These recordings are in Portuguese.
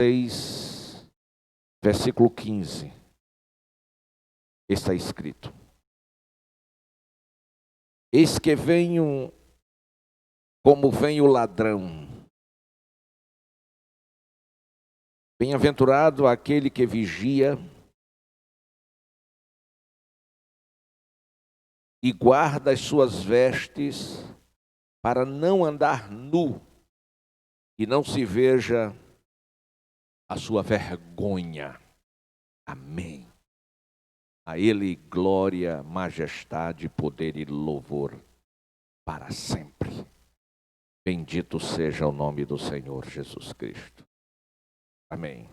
6, versículo 15, está escrito: Eis que venho como vem o ladrão. Bem-aventurado aquele que vigia e guarda as suas vestes, para não andar nu e não se veja a sua vergonha. Amém. A Ele glória, majestade, poder e louvor para sempre. Bendito seja o nome do Senhor Jesus Cristo. Amém.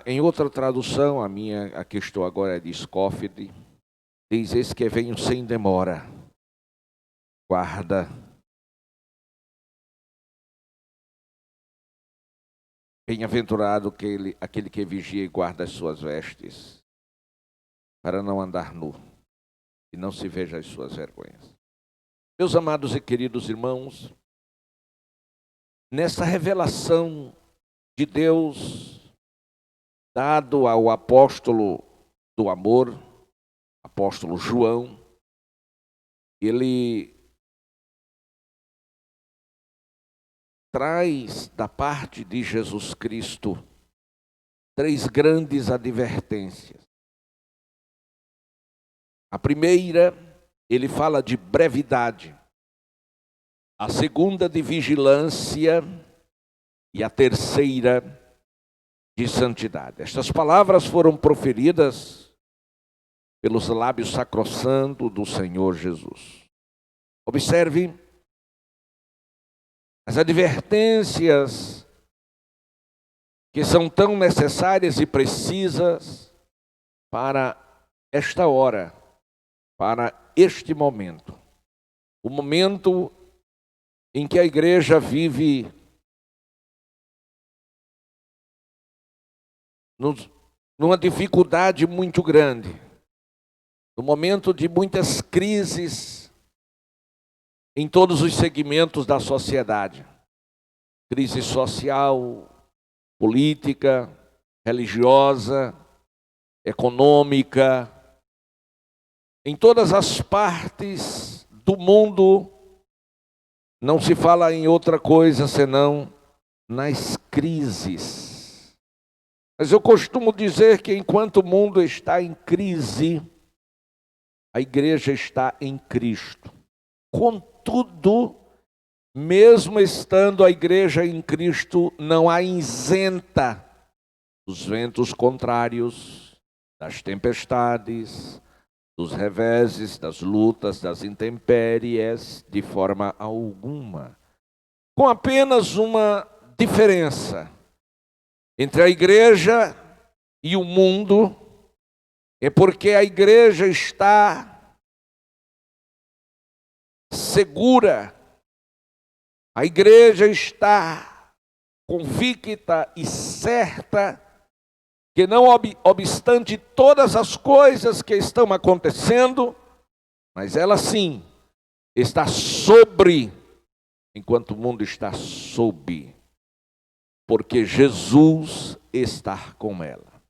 Em outra tradução, a que estou agora é de Scofield, diz: eis que venho sem demora, guarda. Bem-aventurado aquele que vigia e guarda as suas vestes, para não andar nu e não se veja as suas vergonhas. Meus amados e queridos irmãos, nessa revelação de Deus, dado ao apóstolo do amor, apóstolo João, ele traz da parte de Jesus Cristo 3 grandes advertências. A primeira, ele fala de brevidade. A segunda, de vigilância. E a terceira, de santidade. Estas palavras foram proferidas pelos lábios sacrossantos do Senhor Jesus. Observe as advertências que são tão necessárias e precisas para esta hora, para este momento. O momento em que a igreja vive numa dificuldade muito grande, no momento de muitas crises em todos os segmentos da sociedade. Crise social, política, religiosa, econômica. Em todas as partes do mundo, não se fala em outra coisa senão nas crises. Mas eu costumo dizer que enquanto o mundo está em crise, a igreja está em Cristo. Contudo, mesmo estando a igreja em Cristo, não a isenta dos ventos contrários, das tempestades, dos reveses, das lutas, das intempéries, de forma alguma. Com apenas uma diferença entre a igreja e o mundo, é porque a igreja está segura, a igreja está convicta e certa que não obstante todas as coisas que estão acontecendo, mas ela sim está sobre, enquanto o mundo está sob, porque Jesus está com ela.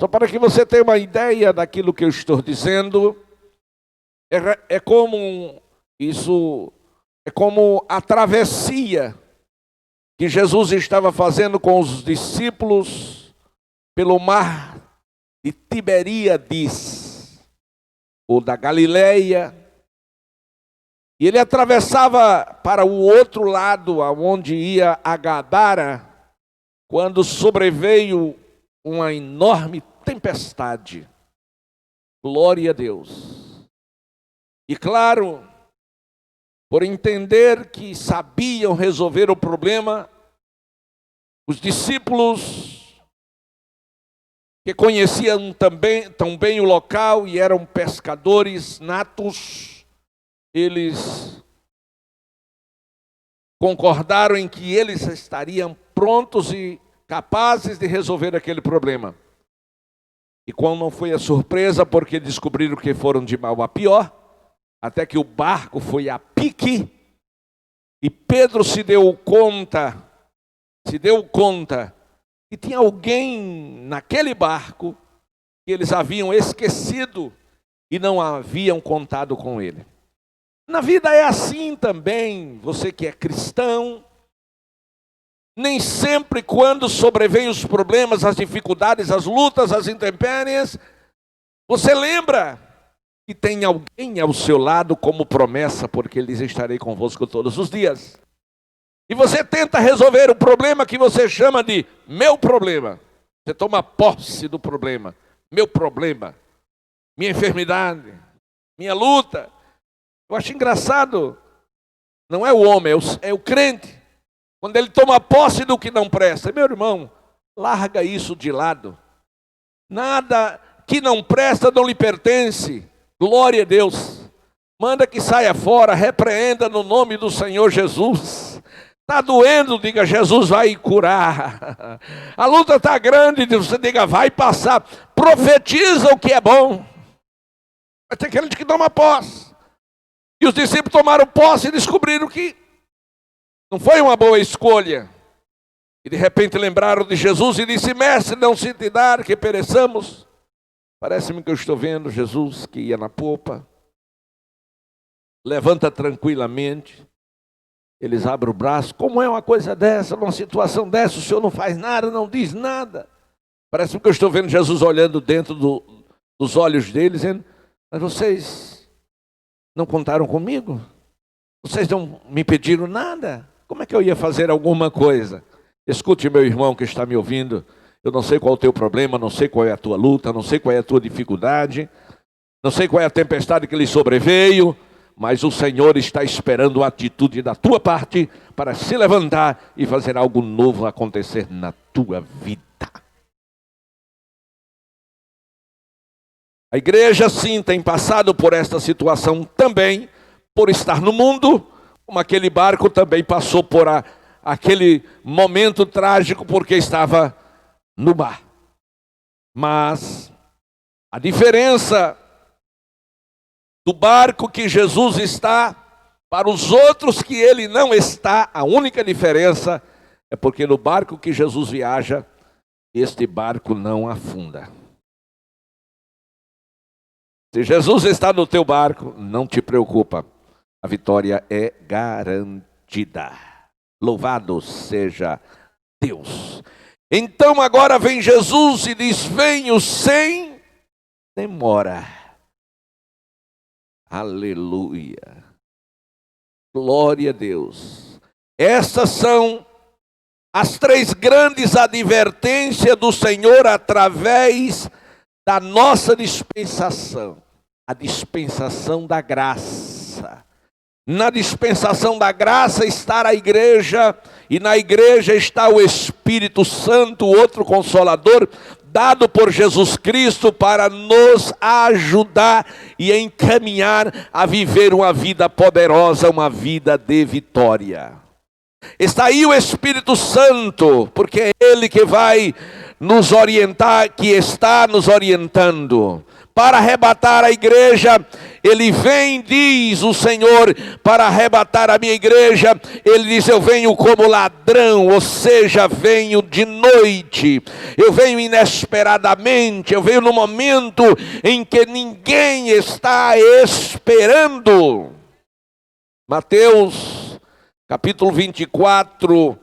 Só para que você tenha uma ideia daquilo que eu estou dizendo, é como a travessia que Jesus estava fazendo com os discípulos pelo mar de Tiberíades, ou da Galileia, e ele atravessava para o outro lado, aonde ia a Gadara, quando sobreveio uma enorme tempestade. Glória a Deus. E claro, por entender que sabiam resolver o problema, os discípulos, que conheciam tão bem o local e eram pescadores natos, eles concordaram em que eles estariam prontos e capazes de resolver aquele problema. E qual não foi a surpresa, porque descobriram que foram de mal a pior, até que o barco foi a pique E Pedro se deu conta que tinha alguém naquele barco que eles haviam esquecido e não haviam contado com ele. Na vida é assim também, você que é cristão, nem sempre quando sobrevêm os problemas, as dificuldades, as lutas, as intempéries, você lembra que tem alguém ao seu lado como promessa, porque ele diz: estarei convosco todos os dias. E você tenta resolver o problema que você chama de meu problema. Você toma posse do problema. Meu problema, minha enfermidade, minha luta. Eu acho engraçado, não é o homem, é o crente. Quando ele toma posse do que não presta. Meu irmão, larga isso de lado. Nada que não presta não lhe pertence. Glória a Deus. Manda que saia fora, repreenda no nome do Senhor Jesus. Está doendo, diga: Jesus vai curar. A luta está grande, você diga: vai passar. Profetiza o que é bom. Vai ter aquele que toma posse. E os discípulos tomaram posse e descobriram que não foi uma boa escolha. E de repente lembraram de Jesus e disse: mestre, não se te dar que pereçamos. Parece-me que eu estou vendo Jesus que ia na popa. Levanta tranquilamente. Eles abrem o braço. Como é uma coisa dessa, numa situação dessa, o senhor não faz nada, não diz nada. Parece que eu estou vendo Jesus olhando dentro dos olhos deles, dizendo: mas vocês não contaram comigo? Vocês não me pediram nada? Como é que eu ia fazer alguma coisa? Escute, meu irmão que está me ouvindo. Eu não sei qual é o teu problema, não sei qual é a tua luta, não sei qual é a tua dificuldade, não sei qual é a tempestade que lhe sobreveio, mas o Senhor está esperando a atitude da tua parte para se levantar e fazer algo novo acontecer na tua vida. A igreja, sim, tem passado por esta situação também, por estar no mundo, como aquele barco também passou por aquele momento trágico porque estava no mar. Mas a diferença do barco que Jesus está para os outros que ele não está, a única diferença é porque no barco que Jesus viaja, este barco não afunda. Se Jesus está no teu barco, não te preocupa, a vitória é garantida. Louvado seja Deus. Então agora vem Jesus e diz: venho sem demora. Aleluia. Glória a Deus. Essas são as três grandes advertências do Senhor através da nossa dispensação. A dispensação da graça. Na dispensação da graça está a igreja, e na igreja está o Espírito Santo, outro Consolador, dado por Jesus Cristo para nos ajudar e encaminhar a viver uma vida poderosa, uma vida de vitória. Está aí o Espírito Santo, porque é Ele que vai nos orientar, que está nos orientando. Para arrebatar a igreja, Ele vem, diz o Senhor, para arrebatar a minha igreja. Ele diz: eu venho como ladrão, ou seja, venho de noite, eu venho inesperadamente, eu venho no momento em que ninguém está esperando. Mateus capítulo 24,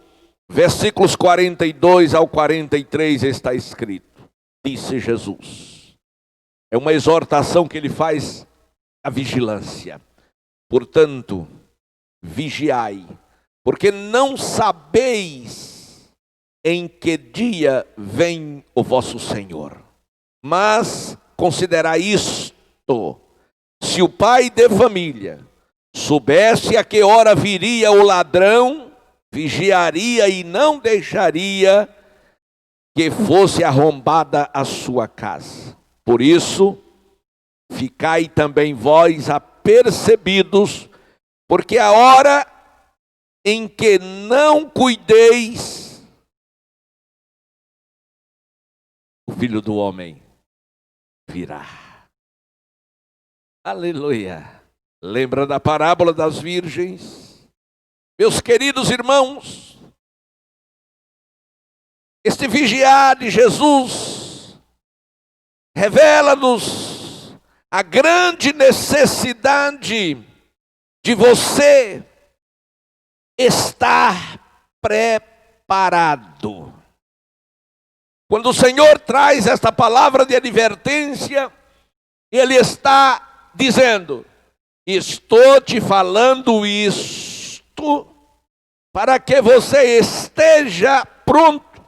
versículos 42 ao 43 está escrito: disse Jesus. É uma exortação que ele faz à vigilância. Portanto, vigiai, porque não sabeis em que dia vem o vosso Senhor. Mas considerai isto: se o pai de família soubesse a que hora viria o ladrão, vigiaria e não deixaria que fosse arrombada a sua casa. Por isso, ficai também vós apercebidos, porque a hora em que não cuideis, o Filho do Homem virá. Aleluia. Lembra da parábola das virgens? Meus queridos irmãos, este vigiar de Jesus revela-nos a grande necessidade de você estar preparado. Quando o Senhor traz esta palavra de advertência, Ele está dizendo: estou te falando isto para que você esteja pronto,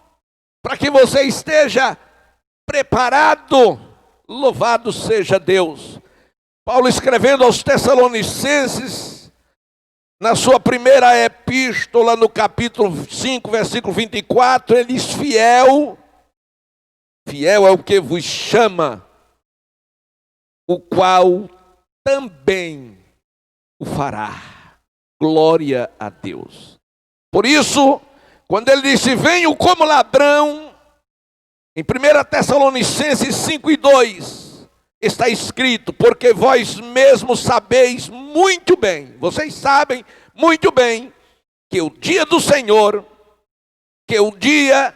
para que você esteja preparado. Louvado seja Deus. Paulo, escrevendo aos Tessalonicenses, na sua primeira epístola, no capítulo 5, versículo 24, ele diz: fiel é o que vos chama, o qual também o fará. Glória a Deus. Por isso, quando ele disse: venho como ladrão, em 1 Tessalonicenses 5:2, está escrito: porque vós mesmos sabeis muito bem, vocês sabem muito bem, que o dia do Senhor, que o dia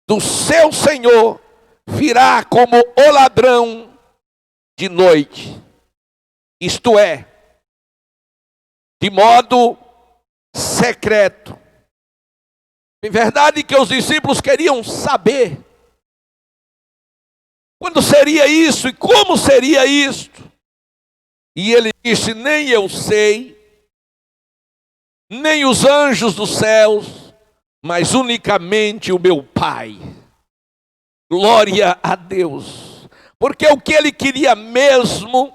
do seu Senhor virá como o ladrão de noite. Isto é, de modo secreto. É verdade que os discípulos queriam saber quando seria isso e como seria isto. E ele disse: nem eu sei, nem os anjos dos céus, mas unicamente o meu Pai. Glória a Deus. Porque o que ele queria mesmo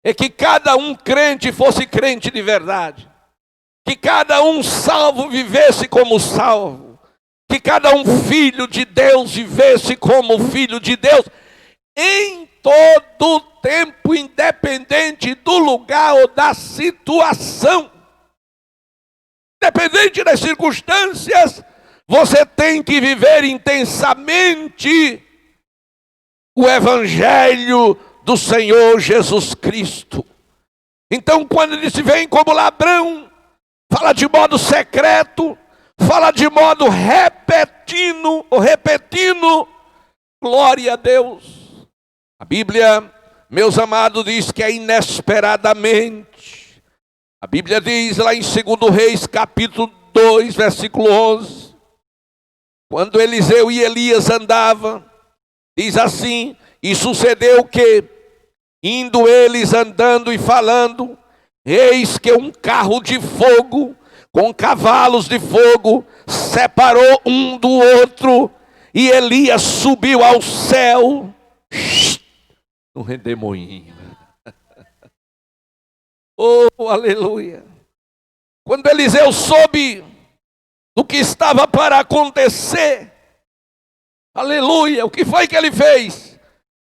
é que cada um crente fosse crente de verdade. Que cada um salvo vivesse como salvo. Que cada um filho de Deus vivesse como filho de Deus. Em todo tempo, independente do lugar ou da situação. Independente das circunstâncias, você tem que viver intensamente o Evangelho do Senhor Jesus Cristo. Então, quando ele se vem como ladrão, fala de modo secreto, fala de modo repetindo, glória a Deus. A Bíblia, meus amados, diz que é inesperadamente. A Bíblia diz lá em 2 Reis, capítulo 2, versículo 11, quando Eliseu e Elias andavam, diz assim: e sucedeu que, indo eles andando e falando, eis que um carro de fogo, com cavalos de fogo, separou um do outro, e Elias subiu ao céu, no redemoinho. Oh, aleluia. Quando Eliseu soube do que estava para acontecer, aleluia, o que foi que ele fez?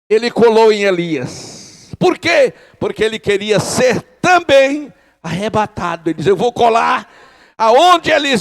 Ele colou em Elias. Por quê? Porque ele queria ser também arrebatado. Ele disse: eu vou colar. Aonde Elias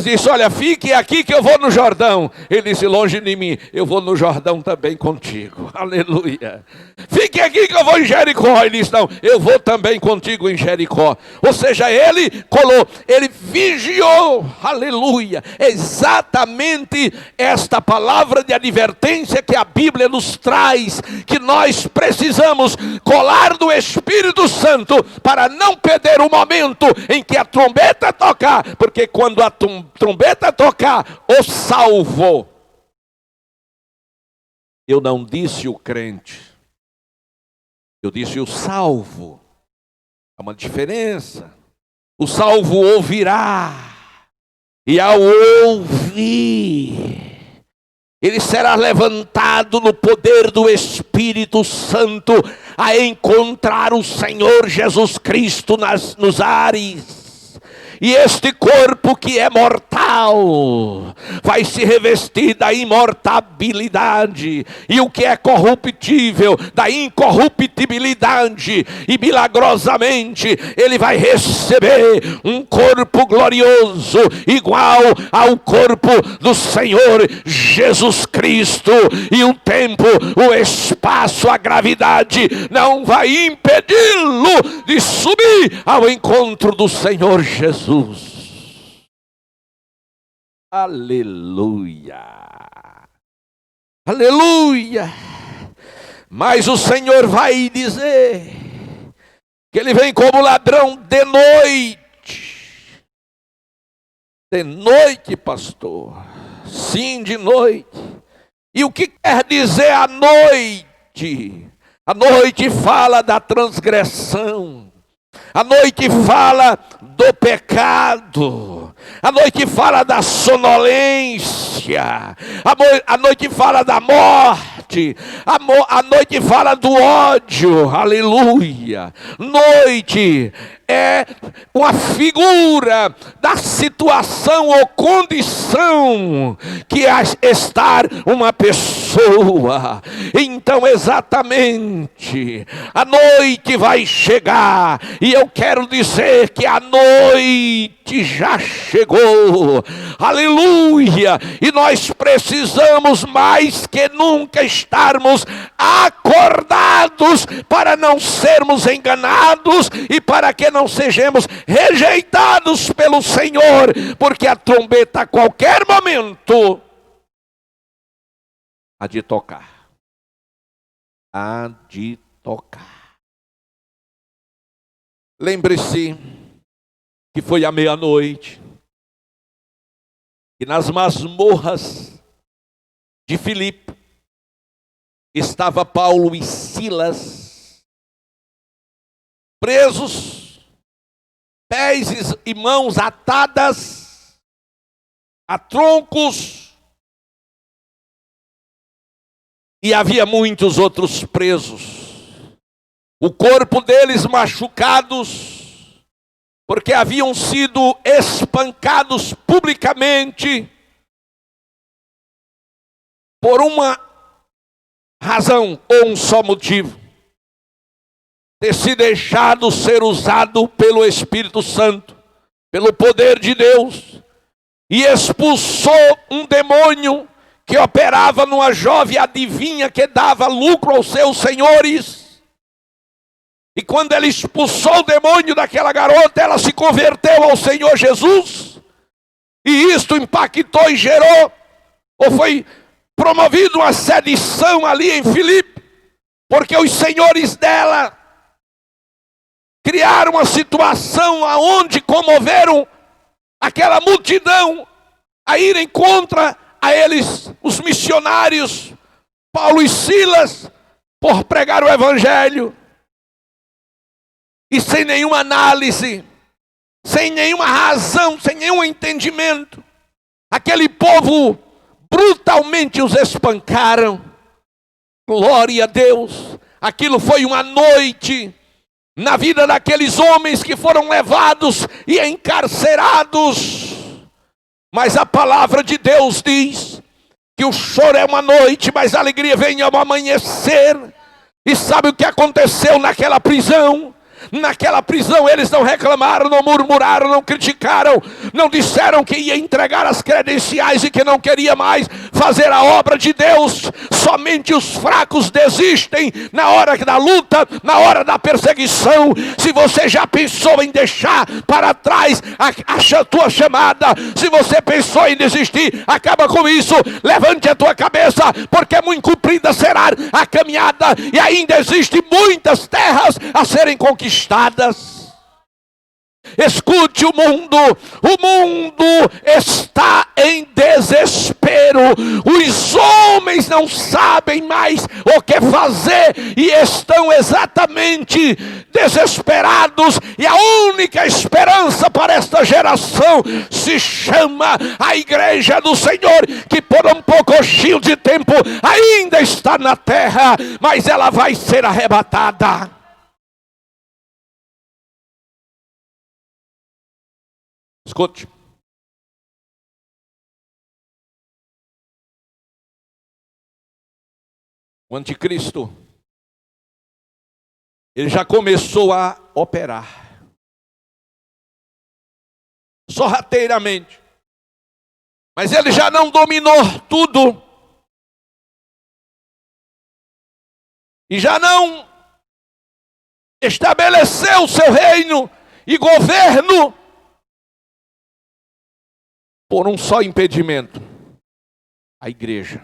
disse: olha, fique aqui que eu vou no Jordão. Ele disse: longe de mim, eu vou no Jordão também contigo. Aleluia. Fique aqui que eu vou em Jericó. Ele disse: não, eu vou também contigo em Jericó. Ou seja, ele colou, ele vigiou. Aleluia. Exatamente esta palavra de advertência que a Bíblia nos traz, que nós precisamos colar do Espírito Santo para não perder o momento em que a trombeta tocar, porque quando a trombeta tocar, o salvo. Eu não disse o crente, eu disse o salvo. Há uma diferença. O salvo ouvirá, e ao ouvir, ele será levantado no poder do Espírito Santo a encontrar o Senhor Jesus Cristo nos ares. E este corpo que é mortal vai se revestir da imortabilidade, e o que é corruptível da incorruptibilidade, e milagrosamente ele vai receber um corpo glorioso igual ao corpo do Senhor Jesus Cristo. E o tempo, o espaço, a gravidade não vai impedi-lo de subir ao encontro do Senhor Jesus. Aleluia, aleluia. Mas o Senhor vai dizer que ele vem como ladrão de noite. De noite, pastor. Sim, de noite. E o que quer dizer a noite? A noite fala da transgressão. A noite fala do pecado. A noite fala da sonolência. A noite fala da morte. A noite fala do ódio. Aleluia. Noite é uma figura da situação ou condição que é estar uma pessoa. Então, exatamente, a noite vai chegar, e eu quero dizer que a noite já chegou. Aleluia! E nós precisamos mais que nunca estarmos acordados para não sermos enganados e para que não sejamos rejeitados pelo Senhor, porque a trombeta a qualquer momento há de tocar. Há de tocar. Lembre-se que foi à meia-noite e nas masmorras de Filipe estava Paulo e Silas presos, pés e mãos atadas a troncos, e havia muitos outros presos, o corpo deles machucados, porque haviam sido espancados publicamente por uma razão ou um só motivo: ter se deixado ser usado pelo Espírito Santo, pelo poder de Deus, e expulsou um demônio que operava numa jovem adivinha que dava lucro aos seus senhores. E quando ele expulsou o demônio daquela garota, ela se converteu ao Senhor Jesus, e isto impactou e gerou, ou foi promovido, uma sedição ali em Filipe, porque os senhores dela criaram uma situação aonde comoveram aquela multidão a irem contra a eles, os missionários, Paulo e Silas, por pregar o evangelho. E sem nenhuma análise, sem nenhuma razão, sem nenhum entendimento, aquele povo brutalmente os espancaram. Glória a Deus. Aquilo foi uma noite na vida daqueles homens que foram levados e encarcerados. Mas a palavra de Deus diz que o choro é uma noite, mas a alegria vem ao amanhecer. E sabe o que aconteceu naquela prisão? Naquela prisão eles não reclamaram, não murmuraram, não criticaram, não disseram que ia entregar as credenciais e que não queria mais fazer a obra de Deus. Somente os fracos desistem na hora da luta, na hora da perseguição. Se você já pensou em deixar para trás a tua chamada, se você pensou em desistir, acaba com isso. Levante a tua cabeça, porque muito comprida será a caminhada e ainda existem muitas terras a serem conquistadas. Escute, o mundo está em desespero. Os homens não sabem mais o que fazer e estão exatamente desesperados, e a única esperança para esta geração se chama a igreja do Senhor, que por um pouquinho de tempo ainda está na terra, mas ela vai ser arrebatada. Escute. O anticristo, ele já começou a operar sorrateiramente, mas ele já não dominou tudo e já não estabeleceu o seu reino e governo por um só impedimento: a igreja.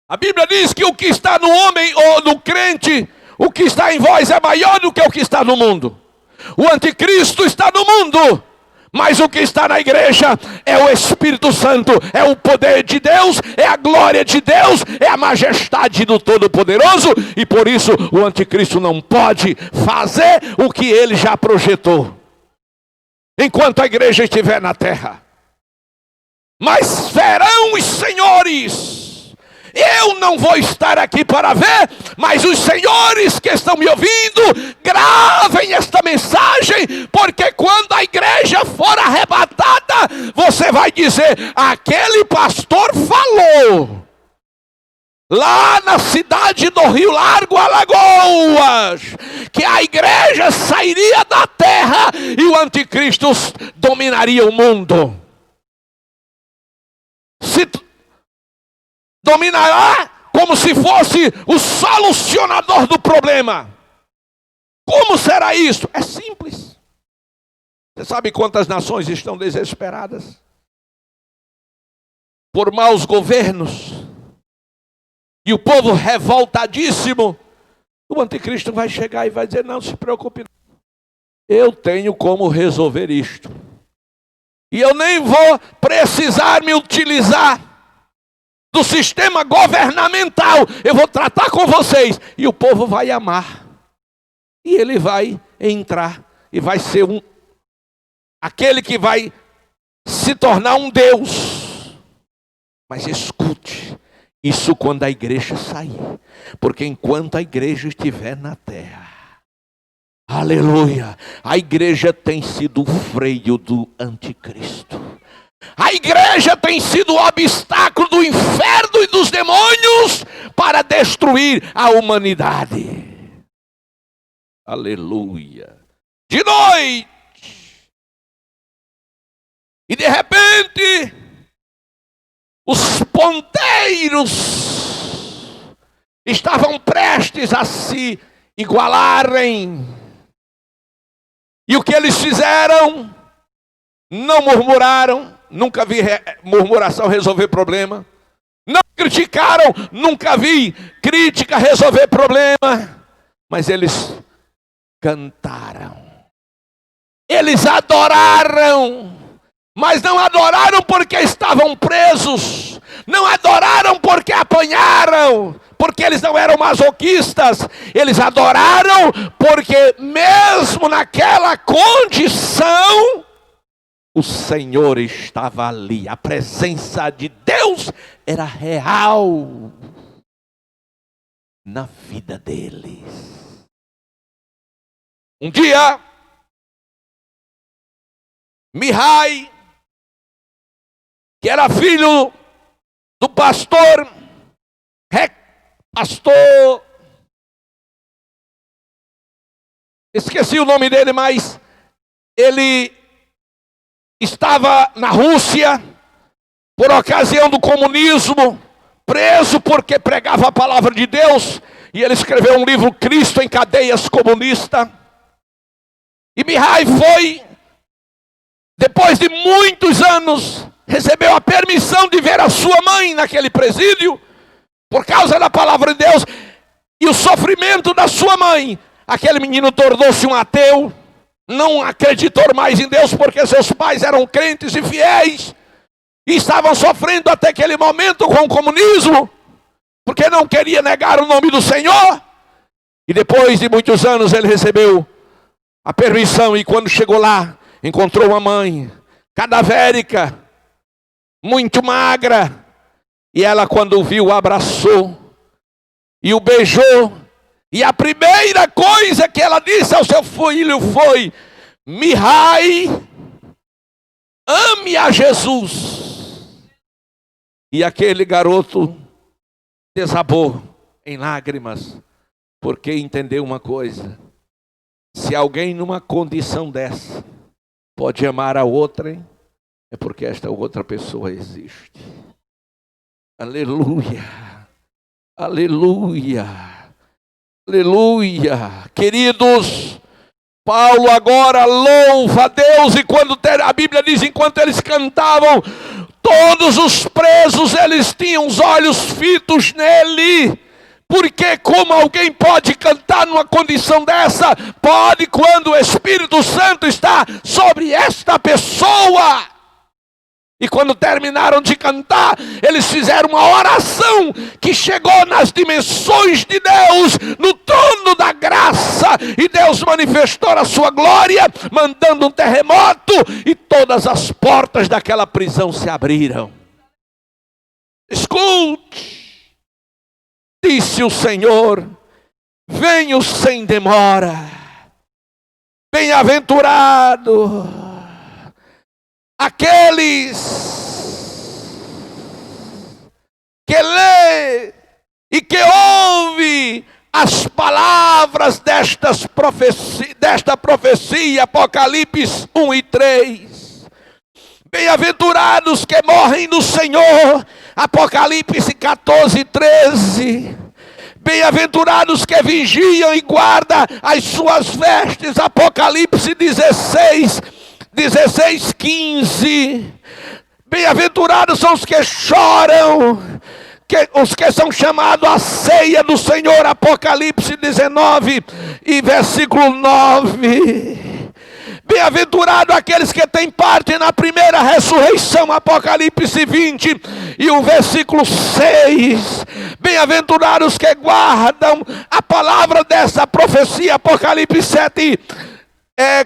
A Bíblia diz que o que está no homem ou no crente, o que está em vós é maior do que o que está no mundo. O anticristo está no mundo, mas o que está na igreja é o Espírito Santo, é o poder de Deus, é a glória de Deus, é a majestade do Todo-Poderoso, e por isso o anticristo não pode fazer o que ele já projetou, enquanto a igreja estiver na terra. Mas verão os senhores, eu não vou estar aqui para ver, mas os senhores que estão me ouvindo, gravem esta mensagem, porque quando a igreja for arrebatada, você vai dizer: aquele pastor falou lá na cidade do Rio Largo, Alagoas, que a igreja sairia da terra e o anticristo dominaria o mundo. Se dominará como se fosse o solucionador do problema. Como será isso? É simples. Você sabe quantas nações estão desesperadas por maus governos e o povo revoltadíssimo? O anticristo vai chegar e vai dizer: não se preocupe, eu tenho como resolver isto, e eu nem vou precisar me utilizar do sistema governamental, eu vou tratar com vocês, e o povo vai amar, e ele vai entrar, e vai ser aquele que vai se tornar um Deus. Mas escute, isso quando a igreja sair, porque enquanto a igreja estiver na terra, aleluia, a igreja tem sido o freio do anticristo. A igreja tem sido o obstáculo do inferno e dos demônios para destruir a humanidade. Aleluia. De noite, e de repente, os ponteiros estavam prestes a se igualarem. E o que eles fizeram? Não murmuraram. Nunca vi murmuração resolver problema. Não criticaram, nunca vi crítica resolver problema. Mas eles cantaram. Eles adoraram. Mas não adoraram porque estavam presos. Não adoraram porque apanharam. Porque eles não eram masoquistas. Eles adoraram porque mesmo naquela condição, o Senhor estava ali, a presença de Deus era real na vida deles. Um dia, Mihai, que era filho do pastor, esqueci o nome dele, mas ele estava na Rússia, por ocasião do comunismo, preso porque pregava a palavra de Deus, e ele escreveu um livro, Cristo em Cadeias Comunista. E Mihai foi, depois de muitos anos, recebeu a permissão de ver a sua mãe naquele presídio, por causa da palavra de Deus, e o sofrimento da sua mãe. Aquele menino tornou-se um ateu, não acreditou mais em Deus porque seus pais eram crentes e fiéis e estavam sofrendo até aquele momento com o comunismo, porque não queria negar o nome do Senhor. E depois de muitos anos ele recebeu a permissão, e quando chegou lá, encontrou uma mãe cadavérica, muito magra, e ela, quando o viu, o abraçou e o beijou. E a primeira coisa que ela disse ao seu filho foi: Mihai, ame a Jesus. E aquele garoto desabou em lágrimas, porque entendeu uma coisa: se alguém numa condição dessa pode amar a outra, é porque esta outra pessoa existe. Aleluia, aleluia, aleluia. Queridos, Paulo agora louva a Deus, e quando a Bíblia diz, enquanto eles cantavam, todos os presos, eles tinham os olhos fitos nele. Porque como alguém pode cantar numa condição dessa? Pode quando o Espírito Santo está sobre esta pessoa. E quando terminaram de cantar, eles fizeram uma oração que chegou nas dimensões de Deus, no trono da graça. E Deus manifestou a sua glória, mandando um terremoto, e todas as portas daquela prisão se abriram. Escute, disse o Senhor, venho sem demora. Bem-aventurado aqueles que lê e que ouve as palavras desta profecia, Apocalipse 1 e 3. Bem-aventurados que morrem no Senhor, Apocalipse 14 e 13. Bem-aventurados que vigiam e guardam as suas vestes, Apocalipse 16, 15. Bem-aventurados são os que choram, os que são chamados à ceia do Senhor, Apocalipse 19 e versículo 9. Bem-aventurado aqueles que têm parte na primeira ressurreição, Apocalipse 20 e o versículo 6. Bem-aventurados que guardam a palavra dessa profecia, Apocalipse 7,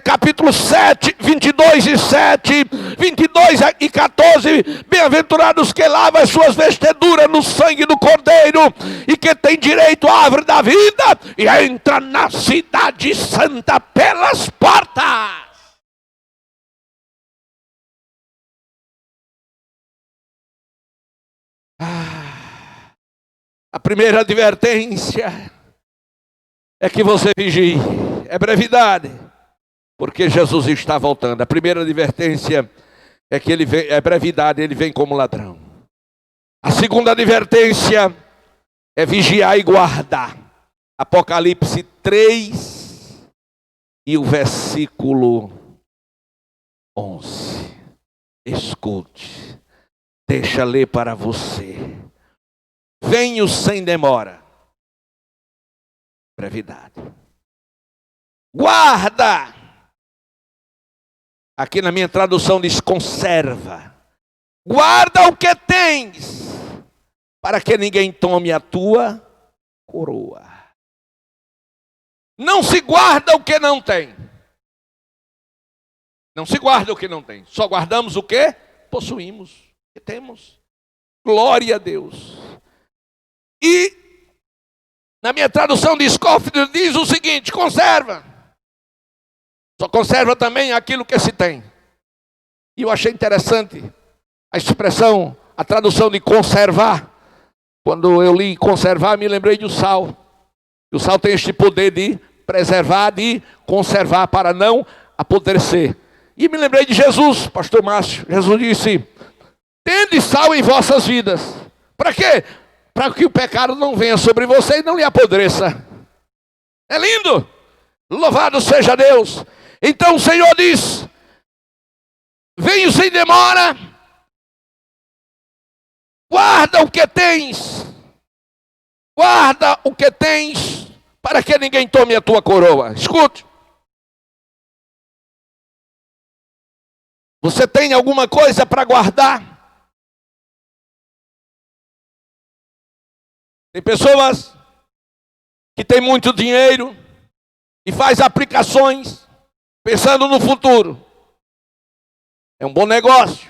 capítulo 7, 22 e 7, 22 e 14. Bem-aventurados que lavam as suas vestiduras no sangue do Cordeiro, e que têm direito à árvore da vida, e entra na cidade santa pelas portas. A primeira advertência é que você vigie, é brevidade, porque Jesus está voltando. A primeira advertência é que ele vem, é brevidade, ele vem como ladrão. A segunda advertência é vigiar e guardar. Apocalipse 3 e o versículo 11. Escute, deixa ler para você. Venho sem demora. Brevidade. Guarda. Aqui na minha tradução diz conserva. Guarda o que tens, para que ninguém tome a tua coroa. Não se guarda o que não tem. Não se guarda o que não tem. Só guardamos o que possuímos, o que temos. Glória a Deus. E na minha tradução de Scofield diz o seguinte: conserva. Só conserva também aquilo que se tem. E eu achei interessante a expressão, a tradução de conservar. Quando eu li conservar, me lembrei do sal. O sal tem este poder de preservar, de conservar, para não apodrecer. E me lembrei de Jesus, pastor Márcio. Jesus disse: tende sal em vossas vidas. Para quê? Para que o pecado não venha sobre você e não lhe apodreça. É lindo? Louvado seja Deus. Então o Senhor diz: venho sem demora. Guarda o que tens. Guarda o que tens, para que ninguém tome a tua coroa. Escute. Você tem alguma coisa para guardar? Tem pessoas que têm muito dinheiro e faz aplicações pensando no futuro. É um bom negócio.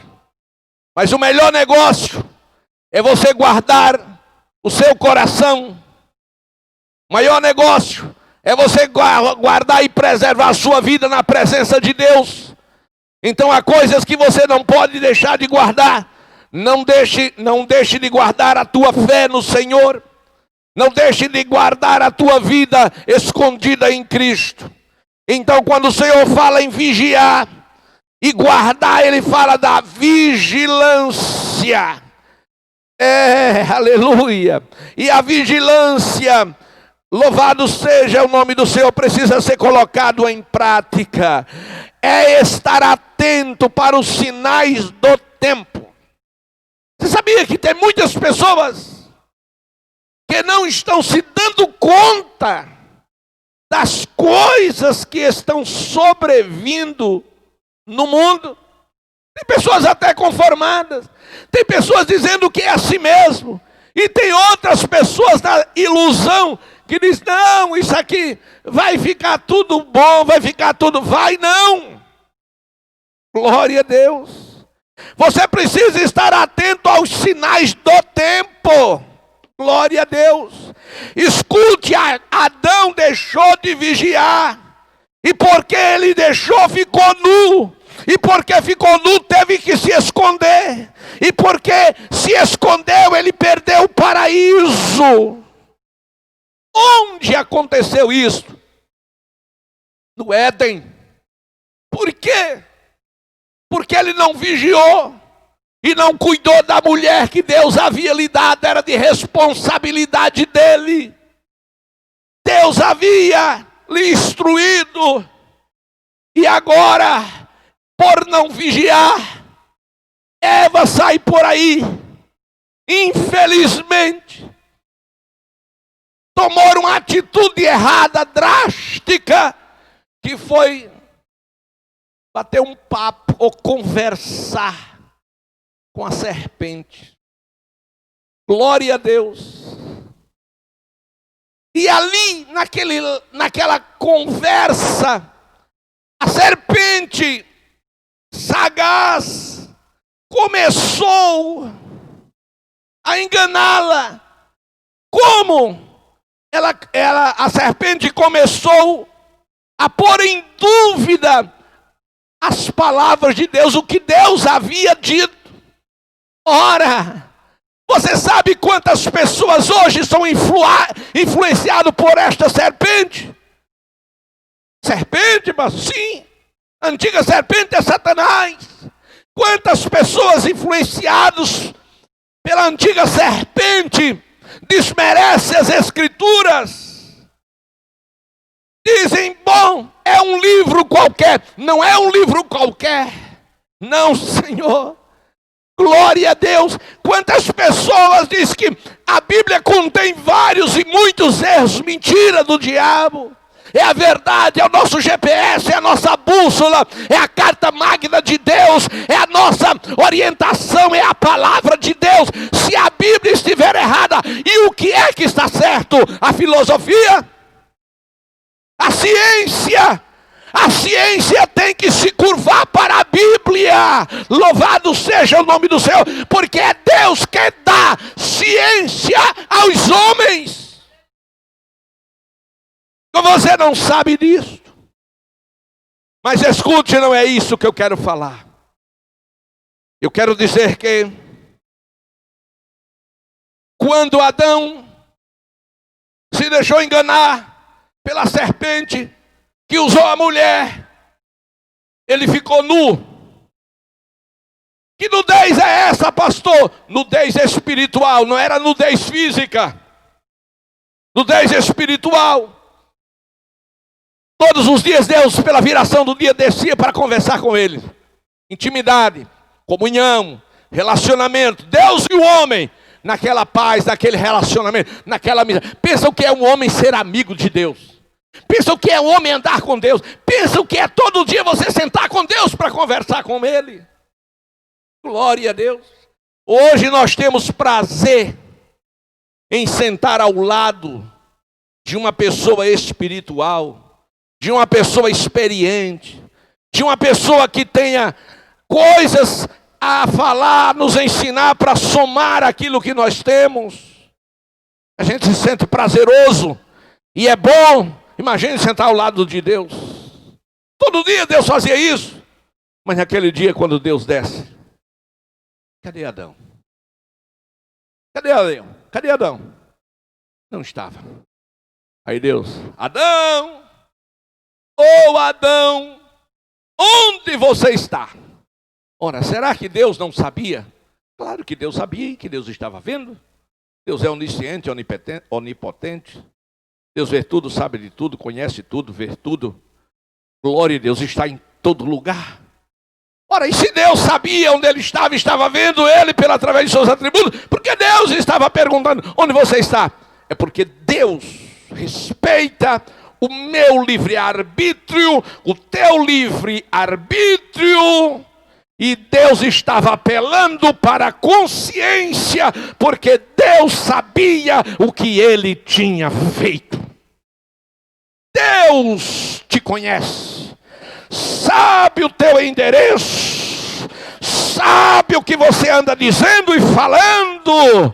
Mas o melhor negócio é você guardar o seu coração. O maior negócio É você guardar e preservar a sua vida na presença de Deus. Então há coisas que você não pode deixar de guardar. Não deixe de guardar a tua fé no Senhor. Não deixe de guardar a tua vida escondida em Cristo. Então quando o Senhor fala em vigiar e guardar, Ele fala da vigilância. Aleluia. E a vigilância, louvado seja o nome do Senhor, precisa ser colocado em prática. É estar atento para os sinais do tempo. Você sabia que tem muitas pessoas que não estão se dando conta das coisas que estão sobrevindo no mundo? Tem pessoas até conformadas, tem pessoas dizendo que é assim mesmo, e tem outras pessoas na ilusão que diz: não, isso aqui vai ficar tudo bom, vai ficar tudo, vai não. Glória a Deus. Você precisa estar atento aos sinais do tempo. Glória a Deus. Escute, Adão deixou de vigiar, e porque ele deixou, ficou nu. E porque ficou nu, teve que se esconder. E porque se escondeu, ele perdeu o paraíso. Onde aconteceu isso? No Éden. Por quê? Porque ele não vigiou e não cuidou da mulher que Deus havia lhe dado, era de responsabilidade dele. Deus havia lhe instruído, e agora, por não vigiar, Eva sai por aí, infelizmente, tomou uma atitude errada, drástica, que foi bater um papo ou conversar com a serpente. Glória a Deus. E ali, naquela conversa, a serpente sagaz começou a enganá-la. Como? A serpente começou a pôr em dúvida as palavras de Deus, o que Deus havia dito. Ora, você sabe quantas pessoas hoje são influenciadas por esta serpente? Serpente, mas sim, a antiga serpente é Satanás. Quantas pessoas influenciadas pela antiga serpente desmerecem as Escrituras? Dizem: bom, é um livro qualquer. Não é um livro qualquer. Não, Senhor. Glória a Deus. Quantas pessoas dizem que a Bíblia contém vários e muitos erros, mentira do diabo. É a verdade, é o nosso GPS, é a nossa bússola, é a carta magna de Deus, é a nossa orientação, é a palavra de Deus. Se a Bíblia estiver errada, e o que é que está certo? A filosofia? A ciência tem que se curvar para a Bíblia. Louvado seja o nome do Senhor, porque é Deus que dá ciência aos homens. Você não sabe disso. Mas escute, não é isso que eu quero falar. Eu quero dizer que quando Adão se deixou enganar pela serpente que usou a mulher, ele ficou nu. Que nudez é essa, pastor? Nudez espiritual, não era nudez física. Nudez espiritual. Todos os dias Deus, pela viração do dia, descia para conversar com ele. Intimidade, comunhão, relacionamento. Deus e o homem, naquela paz, naquele relacionamento, naquela amizade. Pensa o que é um homem ser amigo de Deus. Pensa o que é um homem andar com Deus. Pensa o que é todo dia você sentar com Deus para conversar com Ele. Glória a Deus. Hoje nós temos prazer em sentar ao lado de uma pessoa espiritual, de uma pessoa experiente, de uma pessoa que tenha coisas a falar, nos ensinar para somar aquilo que nós temos. A gente se sente prazeroso, e é bom Imagine sentar ao lado de Deus. Todo dia Deus fazia isso. Mas naquele dia, quando Deus desce, cadê Adão? Cadê Adão? Cadê Adão? Não estava. Aí Deus, Adão, ô Adão, onde você está? Ora, será que Deus não sabia? Claro que Deus sabia e que Deus estava vendo. Deus é onisciente, onipotente. Deus vê tudo, sabe de tudo, conhece tudo, vê tudo. Glória a Deus, está em todo lugar. Ora, e se Deus sabia onde ele estava vendo ele através de seus atributos, por que Deus estava perguntando onde você está? É porque Deus respeita o meu livre-arbítrio, o teu livre-arbítrio, e Deus estava apelando para a consciência, porque Deus sabia o que ele tinha feito. Deus te conhece, sabe o teu endereço, sabe o que você anda dizendo e falando.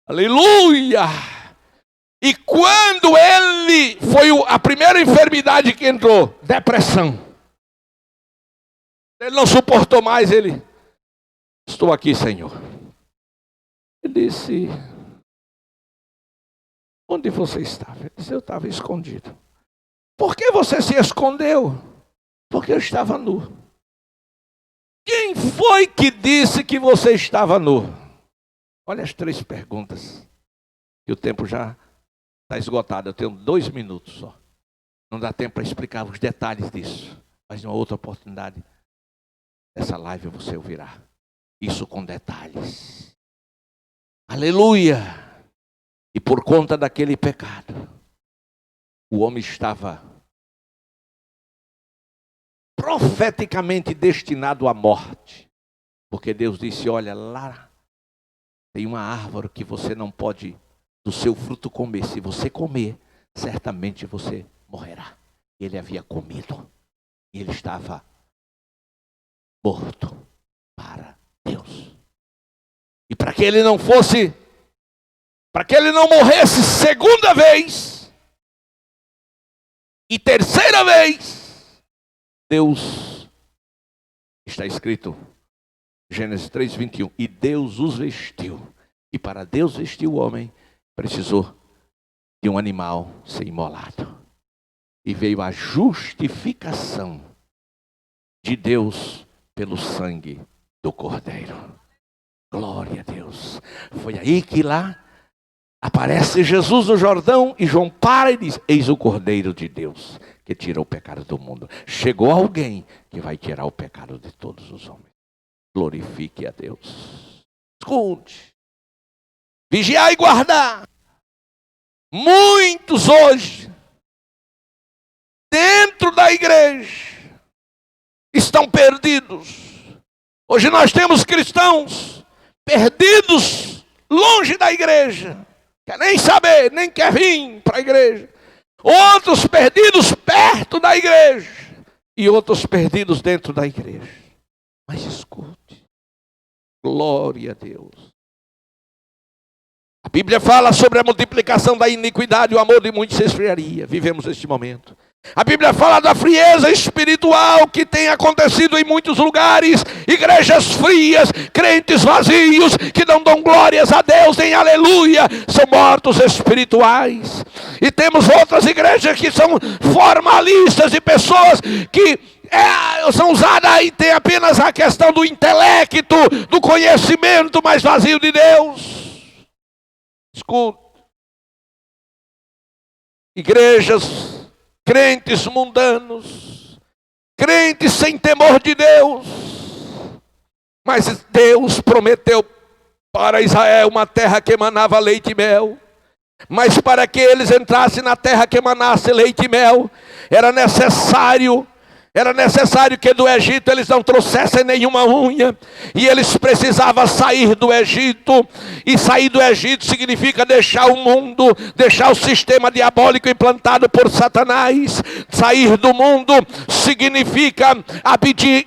Aleluia! E quando ele foi a primeira enfermidade que entrou, depressão. Ele não suportou mais, ele, estou aqui, Senhor. Ele disse, onde você estava? Ele disse, eu estava escondido. Por que você se escondeu? Porque eu estava nu. Quem foi que disse que você estava nu? Olha as 3 perguntas. E o tempo já está esgotado. Eu tenho 2 minutos só. Não dá tempo para explicar os detalhes disso. Mas numa outra oportunidade, essa live você ouvirá. Isso com detalhes. Aleluia! E por conta daquele pecado, o homem estava profeticamente destinado à morte. Porque Deus disse, olha, lá tem uma árvore que você não pode do seu fruto comer. Se você comer, certamente você morrerá. Ele havia comido. E ele estava morto para Deus. E para que ele não fosse, para que ele não morresse segunda vez e terceira vez, Deus, está escrito, Gênesis 3:21, e Deus os vestiu. E para Deus vestir o homem, precisou de um animal ser imolado. E veio a justificação de Deus pelo sangue do Cordeiro. Glória a Deus. Foi aí que lá aparece Jesus no Jordão e João para e diz, eis o Cordeiro de Deus que tira o pecado do mundo. Chegou alguém que vai tirar o pecado de todos os homens. Glorifique a Deus. Escute. Vigiar e guardar. Muitos hoje, dentro da igreja, estão perdidos. Hoje nós temos cristãos perdidos longe da igreja. Quer nem saber, nem quer vir para a igreja. Outros perdidos perto da igreja. E outros perdidos dentro da igreja. Mas escute. Glória a Deus. A Bíblia fala sobre a multiplicação da iniquidade e o amor de muitos se esfriaria. Vivemos este momento. A Bíblia fala da frieza espiritual que tem acontecido em muitos lugares. Igrejas frias, crentes vazios, que não dão glórias a Deus, nem aleluia, são mortos espirituais. E temos outras igrejas que são formalistas e pessoas que são usadas e tem apenas a questão do intelecto, do conhecimento, mas vazio de Deus. Escuta. Igrejas, crentes mundanos, crentes sem temor de Deus. Mas Deus prometeu para Israel uma terra que emanava leite e mel. Mas para que eles entrassem na terra que emanasse leite e mel, era necessário Era necessário que do Egito eles não trouxessem nenhuma unha. E eles precisavam sair do Egito. E sair do Egito significa deixar o mundo, deixar o sistema diabólico implantado por Satanás. Sair do mundo significa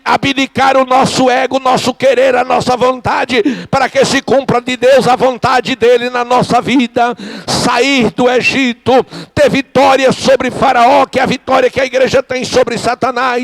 abdicar o nosso ego, o nosso querer, a nossa vontade, para que se cumpra de Deus a vontade dele na nossa vida. Sair do Egito, ter vitória sobre Faraó, que é a vitória que a igreja tem sobre Satanás.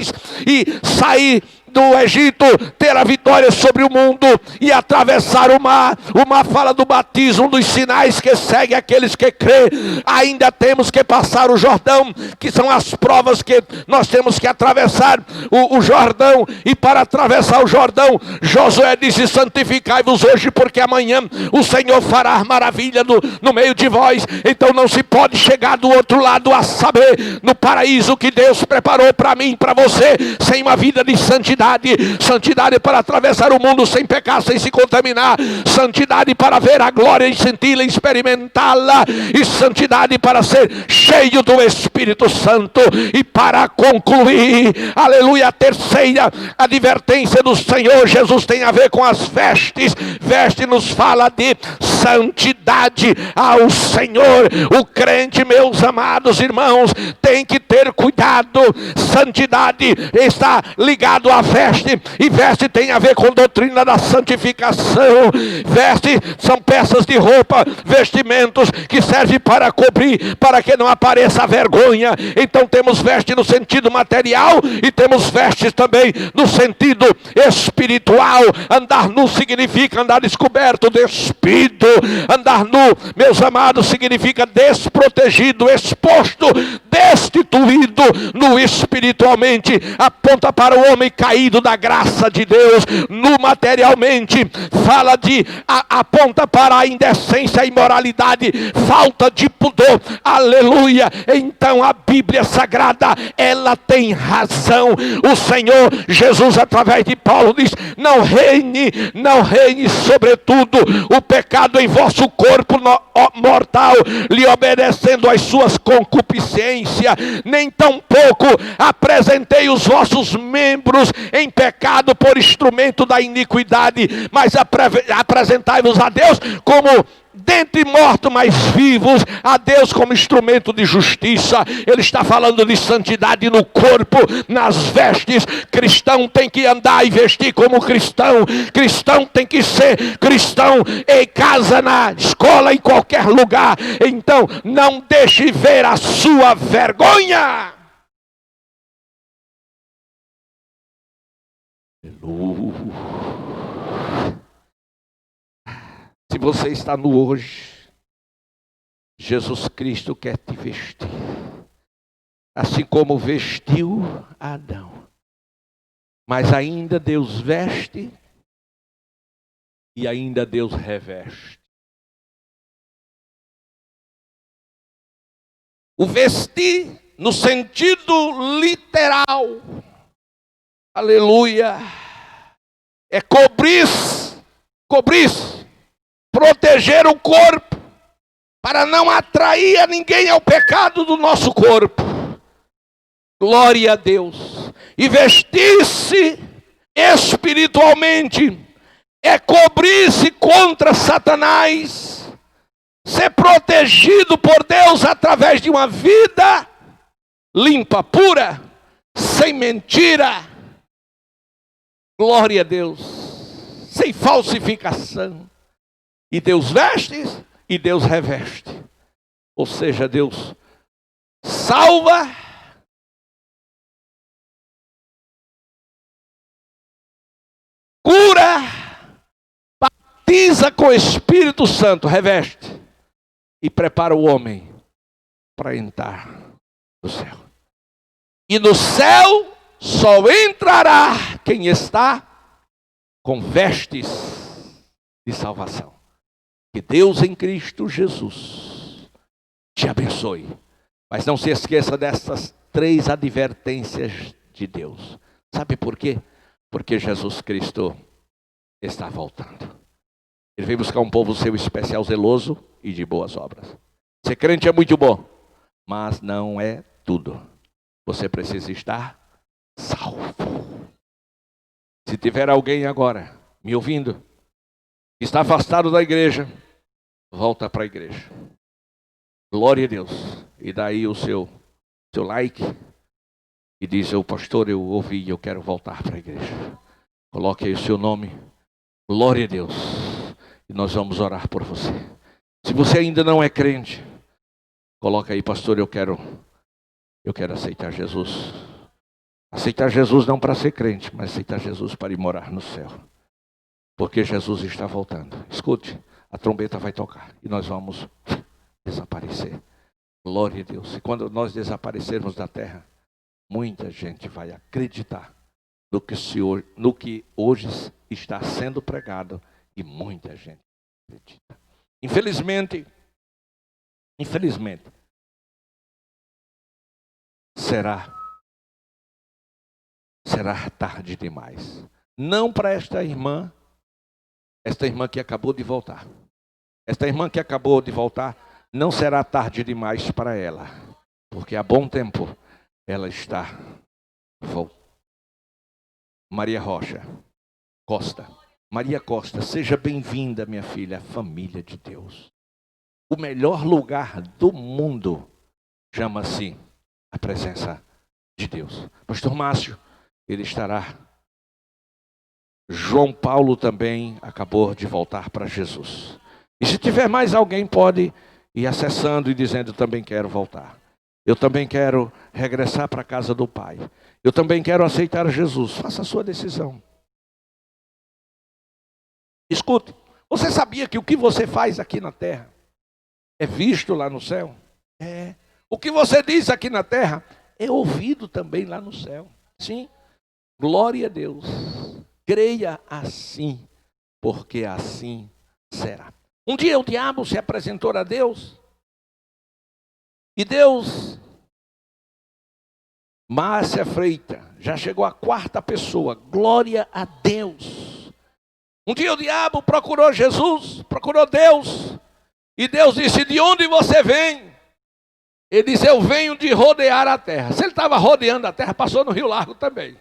E sair do Egito, ter a vitória sobre o mundo e atravessar o mar. O mar fala do batismo, dos sinais que seguem aqueles que crê. Ainda temos que passar o Jordão, que são as provas que nós temos que atravessar o Jordão. E para atravessar o Jordão, Josué disse: santificai-vos hoje, porque amanhã o Senhor fará maravilha no meio de vós. Então não se pode chegar do outro lado, a saber, no paraíso que Deus preparou para mim e para você, sem uma vida de santidade. Santidade para atravessar o mundo sem pecar, sem se contaminar. Santidade para ver a glória e senti-la, experimentá-la. E santidade para ser cheio do Espírito Santo. E para concluir, aleluia, a terceira advertência do Senhor Jesus tem a ver com as vestes. Veste nos fala de santidade ao Senhor. O crente, meus amados irmãos, tem que ter cuidado. Santidade está ligado a veste, e veste tem a ver com doutrina da santificação. Veste são peças de roupa, vestimentos que servem para cobrir, para que não apareça a vergonha. Então temos veste no sentido material e temos vestes também no sentido espiritual. Andar nu significa andar descoberto, despido. Andar nu, meus amados, significa desprotegido, exposto, destituído. Nu espiritualmente aponta para o homem caído da graça de Deus. No materialmente fala aponta para a indecência, a imoralidade, falta de pudor. Aleluia. Então a Bíblia Sagrada, ela tem razão. O Senhor Jesus, através de Paulo, diz: não reine sobretudo o pecado em vosso corpo mortal, lhe obedecendo às suas concupiscências. Nem tampouco apresentei os vossos membros em pecado por instrumento da iniquidade, mas apresentai-vos a Deus como dentre mortos, mas vivos, a Deus como instrumento de justiça. Ele está falando de santidade no corpo, nas vestes. Cristão tem que andar e vestir como cristão. Cristão tem que ser cristão em casa, na escola, em qualquer lugar. Então não deixe ver a sua vergonha. Se você está no hoje, Jesus Cristo quer te vestir, assim como vestiu Adão. Mas ainda Deus veste e ainda Deus reveste. O vestir no sentido literal, aleluia, é cobrir-se, proteger o corpo, para não atrair a ninguém ao pecado do nosso corpo. Glória a Deus. E vestir-se espiritualmente é cobrir-se contra Satanás, ser protegido por Deus através de uma vida limpa, pura, sem mentira. Glória a Deus. Sem falsificação. E Deus veste e Deus reveste. Ou seja, Deus salva, cura, batiza com o Espírito Santo, reveste e prepara o homem para entrar no céu. E no céu só entrará quem está com vestes de salvação. Que Deus em Cristo Jesus te abençoe. Mas não se esqueça dessas 3 advertências de Deus. Sabe por quê? Porque Jesus Cristo está voltando. Ele veio buscar um povo seu especial, zeloso e de boas obras. Ser crente é muito bom, mas não é tudo. Você precisa estar salvo. Se tiver alguém agora me ouvindo, que está afastado da igreja, volta para a igreja. Glória a Deus. E daí o seu like e diz: "O pastor, eu ouvi, eu quero voltar para a igreja." Coloque aí o seu nome. Glória a Deus. E nós vamos orar por você. Se você ainda não é crente, coloca aí: "Pastor, eu quero aceitar Jesus." Aceitar Jesus não para ser crente, mas aceitar Jesus para ir morar no céu. Porque Jesus está voltando. Escute, a trombeta vai tocar e nós vamos desaparecer. Glória a Deus. E quando nós desaparecermos da terra, muita gente vai acreditar no que hoje está sendo pregado, e muita gente acredita. Infelizmente, será tarde demais. Não para esta irmã que acabou de voltar. Esta irmã que acabou de voltar, não será tarde demais para ela, porque há bom tempo ela está voltando. Maria Costa, seja bem-vinda, minha filha, à família de Deus. O melhor lugar do mundo chama-se a presença de Deus. Pastor Márcio, ele estará. João Paulo também acabou de voltar para Jesus. E se tiver mais alguém, pode ir acessando e dizendo: "Também quero voltar. Eu também quero regressar para a casa do Pai. Eu também quero aceitar Jesus." Faça a sua decisão. Escute, você sabia que o que você faz aqui na terra é visto lá no céu? É. O que você diz aqui na terra é ouvido também lá no céu. Sim. Glória a Deus. Creia assim, porque assim será. Um dia o diabo se apresentou a Deus. E Deus, Márcia Freita, já chegou a 4ª pessoa. Glória a Deus. Um dia o diabo procurou Jesus, procurou Deus. E Deus disse: "De onde você vem?" Ele disse: "Eu venho de rodear a terra." Se ele estava rodeando a terra, passou no Rio Largo também.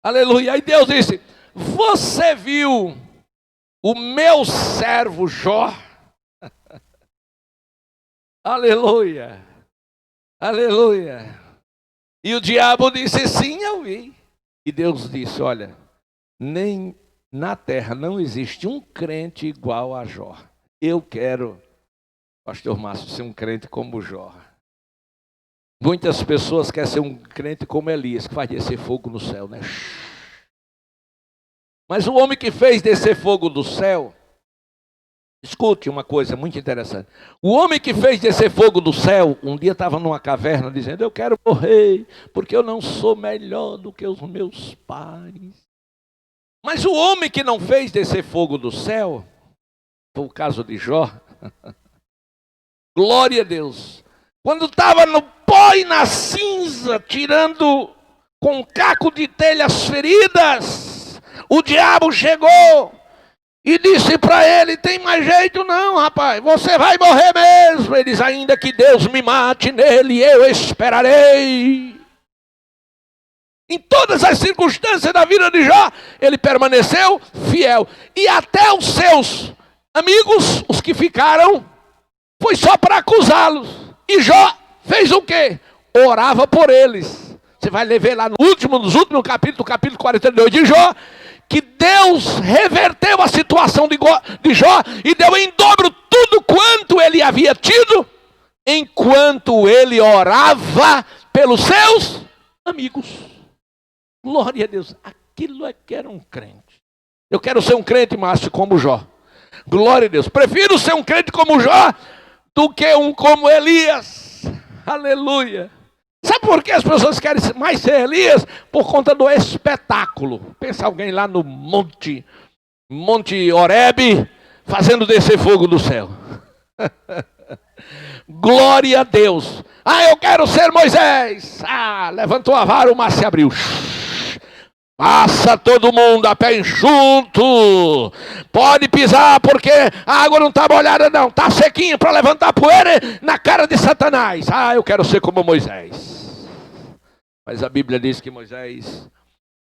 Aleluia. Aí Deus disse: "Você viu o meu servo Jó?" Aleluia. Aleluia. E o diabo disse: "Sim, eu vi." E Deus disse: "Olha, nem na terra não existe um crente igual a Jó. Eu quero, pastor Márcio, ser um crente como Jó." Muitas pessoas querem ser um crente como Elias, que faz descer fogo no céu, né? Mas o homem que fez descer fogo do céu, escute uma coisa muito interessante. O homem que fez descer fogo do céu, um dia estava numa caverna dizendo: "Eu quero morrer, porque eu não sou melhor do que os meus pais." Mas o homem que não fez descer fogo do céu, foi o caso de Jó. Glória a Deus. Quando estava no pó e na cinza, tirando com um caco de telha as feridas, o diabo chegou e disse para ele: "Tem mais jeito não, rapaz, você vai morrer mesmo." Ele diz: "Ainda que Deus me mate, nele eu esperarei." Em todas as circunstâncias da vida de Jó, ele permaneceu fiel. E até os seus amigos, os que ficaram, foi só para acusá-los. E Jó fez o quê? Orava por eles. Você vai ver lá nos últimos capítulos, capítulo 42 de Jó, que Deus reverteu a situação de Jó e deu em dobro tudo quanto ele havia tido, enquanto ele orava pelos seus amigos. Glória a Deus. Aquilo é que era um crente. Eu quero ser um crente, Márcio, como Jó. Glória a Deus. Prefiro ser um crente como Jó do que um como Elias. Aleluia. Sabe por que as pessoas querem mais ser Elias? Por conta do espetáculo. Pensa alguém lá no Monte Horebe, fazendo descer fogo do céu. Glória a Deus. Eu quero ser Moisés. Levantou a vara, o mar se abriu. Passa todo mundo a pé enxuto. Pode pisar porque a água não está molhada não. Está sequinha para levantar poeira na cara de Satanás. Eu quero ser como Moisés. Mas a Bíblia diz que Moisés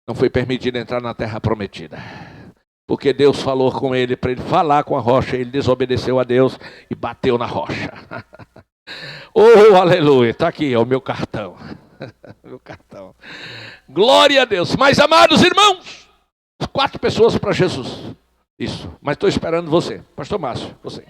não foi permitido entrar na terra prometida. Porque Deus falou com ele para ele falar com a rocha. Ele desobedeceu a Deus e bateu na rocha. Oh, aleluia. Está aqui, o meu cartão. Meu cartão. Glória a Deus. Mas, amados irmãos, 4 pessoas para Jesus. Isso. Mas estou esperando você. Pastor Márcio, você.